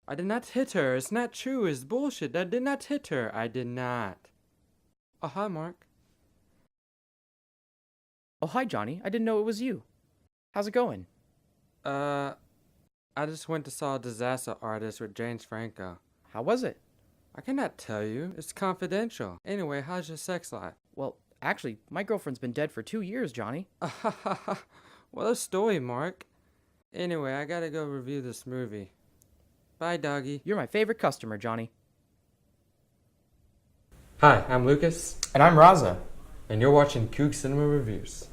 I did not hit her. It's not true. It's bullshit. I did not hit her. I did not. Oh, hi, Mark. Oh, hi, Johnny. I didn't know it was you. How's it going? I just went to saw Disaster Artist with James Franco. How was it? I cannot tell you. It's confidential. Anyway, how's your sex life? Well, actually, my girlfriend's been dead for 2 years, Johnny. What a story, Mark. Anyway, I gotta go review this movie. Bye, doggy. You're my favorite customer, Johnny. Hi, I'm Lucas. And I'm Raza. And you're watching Coog Cinema Reviews.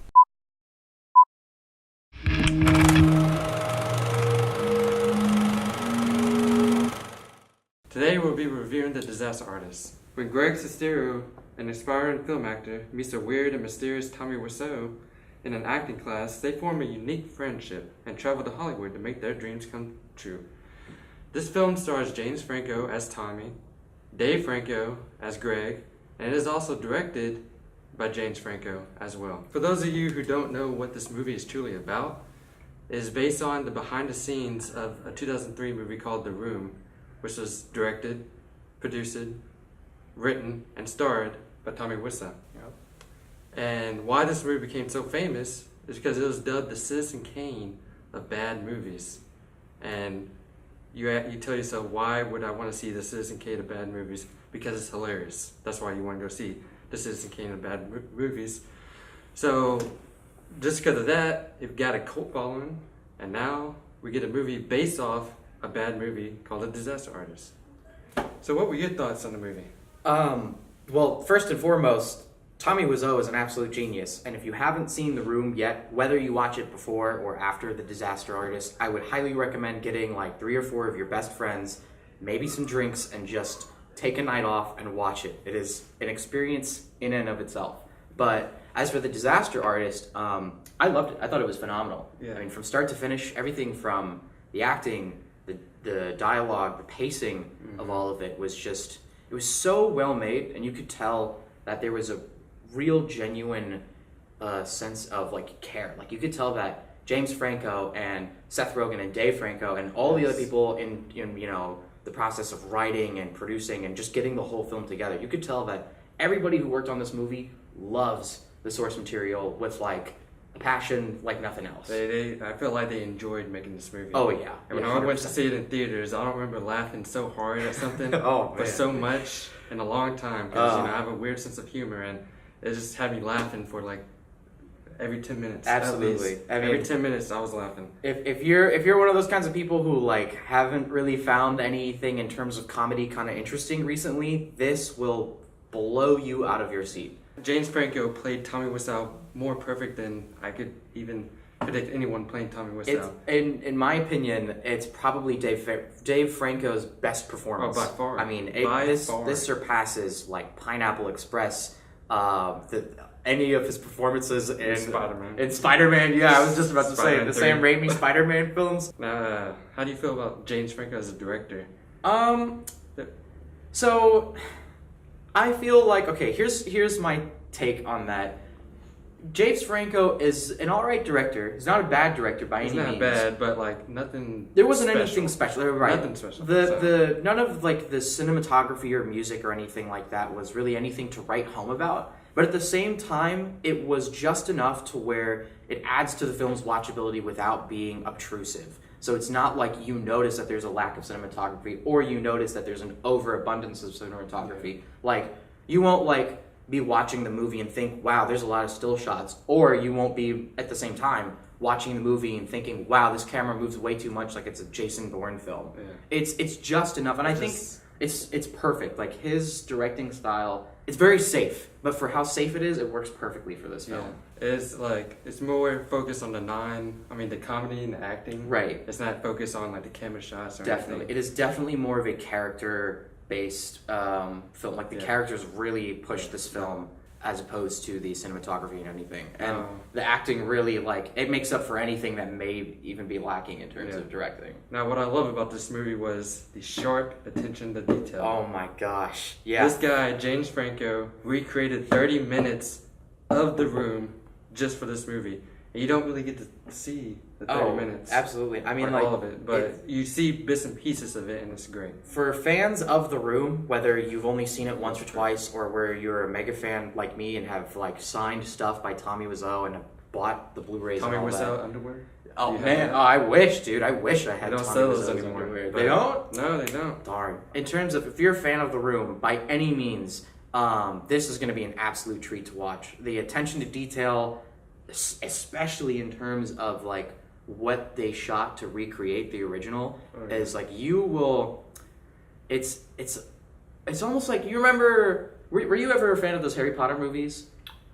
Today we'll be reviewing The Disaster Artist. When Greg Sestero, an aspiring film actor, meets a weird and mysterious Tommy Wiseau in an acting class, they form a unique friendship and travel to Hollywood to make their dreams come true. This film stars James Franco as Tommy, Dave Franco as Greg, and it is also directed by James Franco as well. For those of you who don't know what this movie is truly about, it is based on the behind the scenes of a 2003 movie called The Room, which was directed, produced, written, and starred by Tommy Wiseau. Yep. And why this movie became so famous is because it was dubbed the Citizen Kane of bad movies. And you tell yourself, why would I want to see the Citizen Kane of bad movies? Because it's hilarious. That's why you want to go see the Citizen Kane of bad movies. So just because of that, it got a cult following, and now we get a movie based off a bad movie called The Disaster Artist. So what were your thoughts on the movie? Well, first and foremost, Tommy Wiseau is an absolute genius, and if you haven't seen The Room yet, whether you watch it before or after The Disaster Artist, I would highly recommend getting like 3 or 4 of your best friends, maybe some drinks, and just take a night off and watch it. It is an experience in and of itself. But as for The Disaster Artist, I loved it. I thought it was phenomenal. Yeah. I mean, from start to finish, everything from the acting, the dialogue, the pacing of all of it was just, it was so well made, and you could tell that there was a real genuine sense of like care. Like you could tell that James Franco and Seth Rogen and Dave Franco and all the other people in you know the process of writing and producing and just getting the whole film together, you could tell that everybody who worked on this movie loves the source material with like a passion like nothing else. I feel like they enjoyed making this movie. Oh yeah. And when I went to see it in theaters, I don't remember laughing so hard at something for so much in a long time, because I have a weird sense of humor, and it just had me laughing for like every 10 minutes. Absolutely. I mean, every 10 minutes I was laughing. If you're one of those kinds of people who like haven't really found anything in terms of comedy kind of interesting recently, this will blow you out of your seat. James Franco played Tommy Wiseau more perfect than I could even predict anyone playing Tommy Wiseau. In my opinion, it's probably Dave Franco's best performance. Oh, by far. I mean, this surpasses like Pineapple Express, any of his performances in Spider-Man. In Spider-Man, yeah, I was just about to say the 3. Sam Raimi Spider-Man films. How do you feel about James Franco as a director? So I feel like, okay, here's my take on that. James Franco is an alright director. He's not a bad director by any means. He's not bad, but like nothing. There wasn't anything special, right? Nothing special. None of like the cinematography or music or anything like that was really anything to write home about. But at the same time, it was just enough to where it adds to the film's watchability without being obtrusive. So it's not like you notice that there's a lack of cinematography or you notice that there's an overabundance of cinematography. Like, you won't like be watching the movie and think, wow, there's a lot of still shots. Or you won't be at the same time watching the movie and thinking, wow, this camera moves way too much like it's a Jason Bourne film. Yeah. It's just enough. And I think it's perfect. Like, his directing style, it's very safe. But for how safe it is, it works perfectly for this film. Yeah. It's more focused on the comedy and the acting. Right. It's not focused on like the camera shots or Definitely. anything. It is definitely more of a character-based film. Like, the characters really push this film as opposed to the cinematography and anything. And the acting really, like, it makes up for anything that may even be lacking in terms of directing. Now, what I love about this movie was the sharp attention to detail. Oh my gosh. Yeah. This guy, James Franco, recreated 30 minutes of The Room just for this movie. And you don't really get to see the 30 minutes. Absolutely. I mean, or like all of it, but you see bits and pieces of it, and it's great. For fans of The Room, whether you've only seen it once or twice, or where you're a mega fan like me and have like signed stuff by Tommy Wiseau and have bought the Blu-rays Tommy and all Wiseau that. underwear? Oh man, I wish, dude. I wish I had They don't Tommy sell those Wiseau's anymore. underwear. but- They don't? No, they don't. Darn. In terms of, if you're a fan of The Room, by any means, this is going to be an absolute treat to watch. The attention to detail, especially in terms of like what they shot to recreate the original, is like you will. It's almost like you remember. Were you ever a fan of those Harry Potter movies?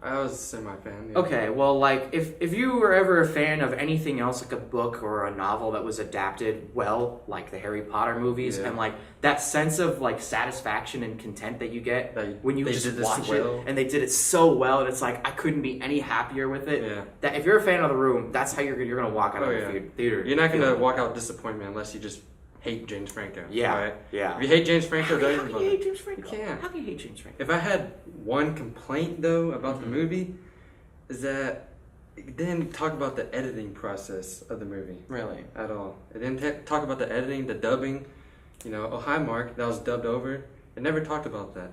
I was a semi-fan. Yeah. Okay, well, like, if you were ever a fan of anything else, like a book or a novel that was adapted well, like the Harry Potter movies, and, like, that sense of, like, satisfaction and content that you get when you just watch it, and they did it so well, and it's like, I couldn't be any happier with it. Yeah. That if you're a fan of The Room, that's how you're going to walk out of the theater. You're not going to walk out disappointment unless you just hate James Franco. Yeah, right? yeah. If you hate James Franco, don't How even can you hate James Franco? You can't. How can you hate James Franco? If I had one complaint, though, about the movie, is that it didn't talk about the editing process of the movie. Really? At all. It didn't talk about the editing, the dubbing. You know, oh, hi, Mark, that was dubbed over. It never talked about that.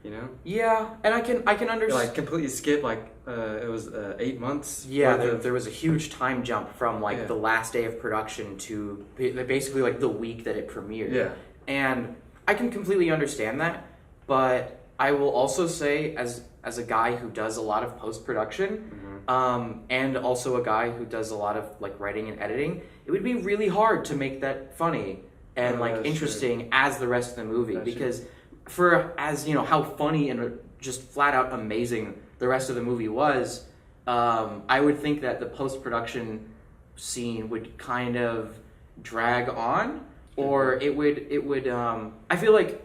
You know? Yeah, and I can understand. Like, completely skipped, like, it was 8 months. Yeah, there was a huge time jump from, like, the last day of production to basically, like, the week that it premiered. Yeah. And I can completely understand that, but I will also say, as a guy who does a lot of post-production, and also a guy who does a lot of, like, writing and editing, it would be really hard to make that funny and, like, interesting as the rest of the movie, because for, as, you know, how funny and just flat-out amazing the rest of the movie was, I would think that the post-production scene would kind of drag on, or it would I feel like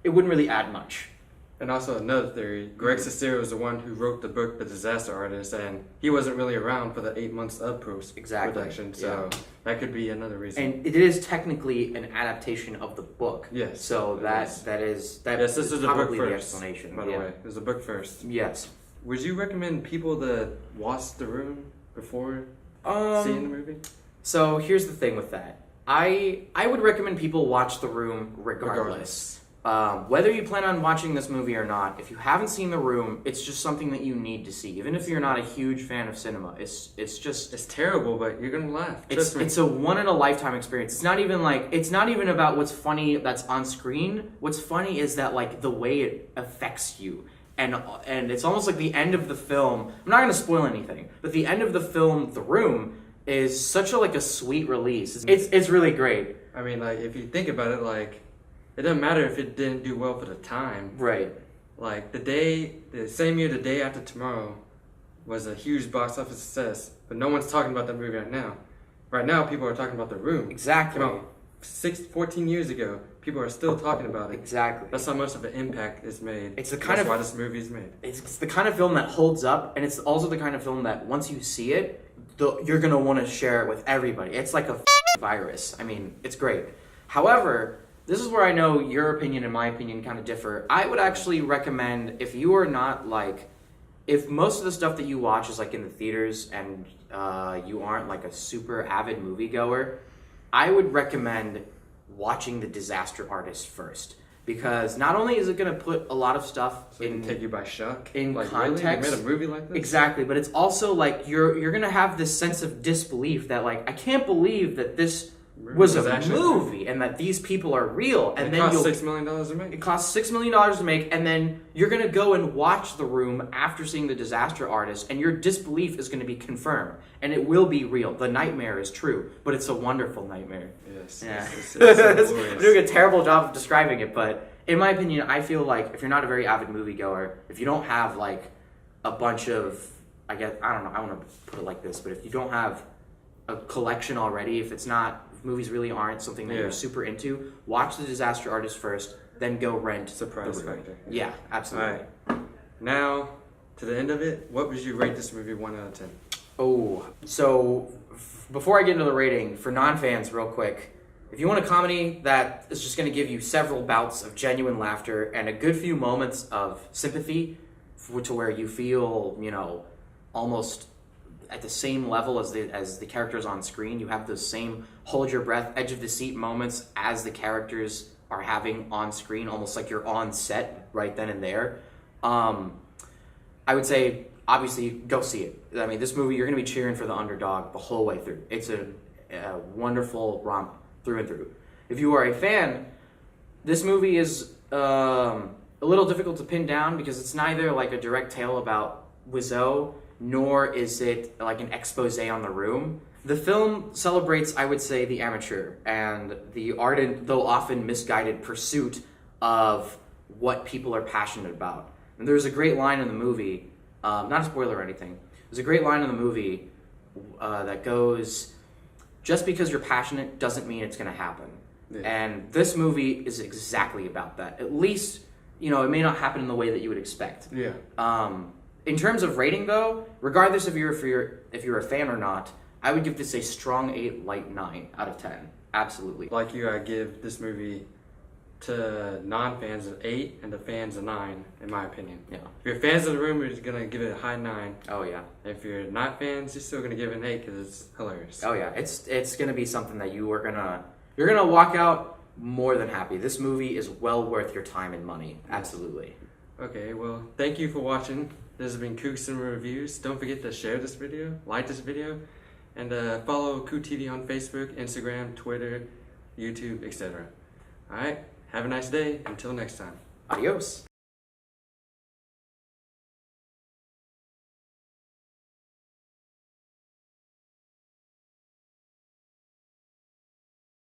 it wouldn't really add much. And also another theory, Greg Sestero is the one who wrote the book The Disaster Artist, and he wasn't really around for the 8 months of post-production, so that could be another reason. And it is technically an adaptation of the book. Yes. So yes, this is is the probably book the first, explanation. by the way. It was the book first. Yes. Would you recommend people to watch The Room before seeing the movie? So here's the thing with that. I would recommend people watch The Room regardless. Whether you plan on watching this movie or not, if you haven't seen The Room, it's just something that you need to see. Even if you're not a huge fan of cinema, it's terrible, but you're gonna laugh. It's a one in a lifetime experience. It's not even about what's funny that's on screen. What's funny is that, like, the way it affects you. And it's almost like the end of the film. I'm not going to spoil anything, but the end of the film, The Room, is such a sweet release. It's really great. I mean, like, if you think about it, like, it doesn't matter if it didn't do well for the time. Right. Like, the same year, The Day After Tomorrow was a huge box office success, but no one's talking about that movie right now. Right now, people are talking about The Room. Exactly. Came out 14 years ago. People are still talking about it. Exactly. That's how much of an impact it's made. It's the kind That's why this movie is made. It's the kind of film that holds up, and it's also the kind of film that once you see it, you're going to want to share it with everybody. It's like a virus. I mean, it's great. However, this is where I know your opinion and my opinion kind of differ. I would actually recommend, if you are not like, if most of the stuff that you watch is like in the theaters and you aren't like a super avid moviegoer, I would recommend watching The Disaster Artist first. Because not only is it going to put a lot of stuff in, take you by shock in like, context. Really? You made a movie like this? Exactly, but it's also like you're going to have this sense of disbelief that, like, I can't believe that this was a movie and that these people are real. And it then cost $6 million to make. It costs $6 million to make, and then you're going to go and watch The Room after seeing The Disaster Artist, and your disbelief is going to be confirmed, and it will be real. The nightmare is true, but it's a wonderful nightmare. Yes. Yeah. It's I'm doing a terrible job of describing it, but in my opinion, I feel like if you're not a very avid moviegoer, if you don't have like a bunch of, I don't know, I want to put it like this, but if you don't have a collection already, if movies really aren't something that you're super into, watch The Disaster Artist first, then go rent Surprise The Room. factor. Yeah, absolutely. All right. Now, to the end of it, what would you rate this movie 1 out of 10? Oh, so before I get into the rating, for non-fans, real quick, if you want a comedy that is just going to give you several bouts of genuine laughter and a good few moments of sympathy to where you feel, almost at the same level as the characters on screen. You have those same hold your breath, edge of the seat moments as the characters are having on screen, almost like you're on set right then and there. I would say, obviously, go see it. I mean, this movie, you're going to be cheering for the underdog the whole way through. It's a wonderful romp through and through. If you are a fan, this movie is a little difficult to pin down because it's neither like a direct tale about Wiseau, nor is it like an expose on the room. The film celebrates, I would say, the amateur and the ardent, though often misguided, pursuit of what people are passionate about. And there's a great line in the movie, not a spoiler or anything, there's a great line in the movie that goes, just because you're passionate doesn't mean it's going to happen. Yeah. And this movie is exactly about that. At least, it may not happen in the way that you would expect. Yeah. In terms of rating, though, regardless if you're a fan or not, I would give this a strong 8, light 9 out of 10. Absolutely. Like you, I give this movie to non-fans an 8 and to fans a 9, in my opinion. Yeah. If you're fans of the room, you're just gonna give it a high 9. Oh yeah. If you're not fans, you're still gonna give it an 8 because it's hilarious. Oh yeah, it's gonna be something that you're gonna walk out more than happy. This movie is well worth your time and money. Absolutely. Okay, well, thank you for watching. This has been Coog Cinema Reviews. Don't forget to share this video, like this video, and follow Coog TV on Facebook, Instagram, Twitter, YouTube, etc. Alright, have a nice day. Until next time. Adios.